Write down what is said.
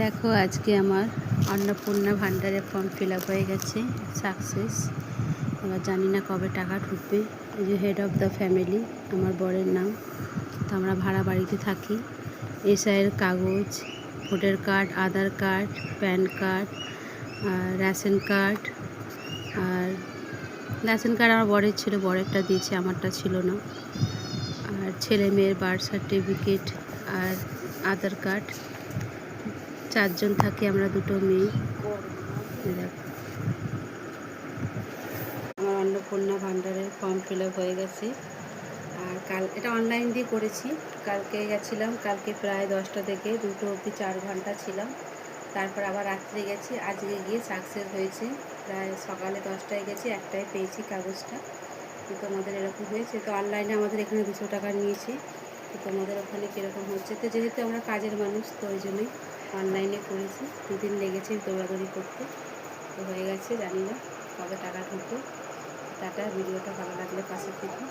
দেখো আজকে আমার অন্নপূর্ণা ভান্ডারের ফর্ম ফিল আপ হয়ে গেছে, সাকসেস। এবার জানি না কবে টাকা ঢুকবে। এই যে হেড অফ দ্য ফ্যামিলি, আমার বরের নাম। তো আমরা ভাড়া বাড়িতে থাকি। এসআইয়ের কাগজ, ভোটার কার্ড, আধার কার্ড, প্যান কার্ড, আর রেশন কার্ড। আর রেশন কার্ড আমার বরের ছিল, বরেরটা দিয়েছে, আমারটা ছিল না। আর ছেলে মেয়ের বার্থ সার্টিফিকেট আর আধার কার্ড। 4 জন থাকি আমরা, 2টো মেয়ে। দেখো আমার অন্নপূর্ণা ভান্ডারের ফর্ম ফিল আপ হয়ে গেছে। আর কাল এটা অনলাইন দিয়ে করেছি। কালকে গেছিলাম, কালকে প্রায় 10টা থেকে 2টো অবধি 4 ঘন্টা ছিলাম। তারপর আবার রাত্রে গেছি, আজকে গিয়ে সাকসেস হয়েছে। প্রায় সকালে 10টায় গেছি, 1টায় পেয়েছি কাগজটা। তো তোমাদের এরকম হয়েছে? তো অনলাইনে আমাদের এখানে 200 টাকা নিয়েছে। তো তোমাদের ওখানে কীরকম হচ্ছে? তো যেহেতু আমরা কাজের মানুষ, তো ওই জন্যই অনলাইনে করেছি। 2 দিন লেগেছে দৌড়াদৌড়ি করতে। তো হয়ে গেছে, জানি না কবে টাকা ঢুকবে। টাটা। ভিডিওটা ভালো লাগলে পাশে থেকে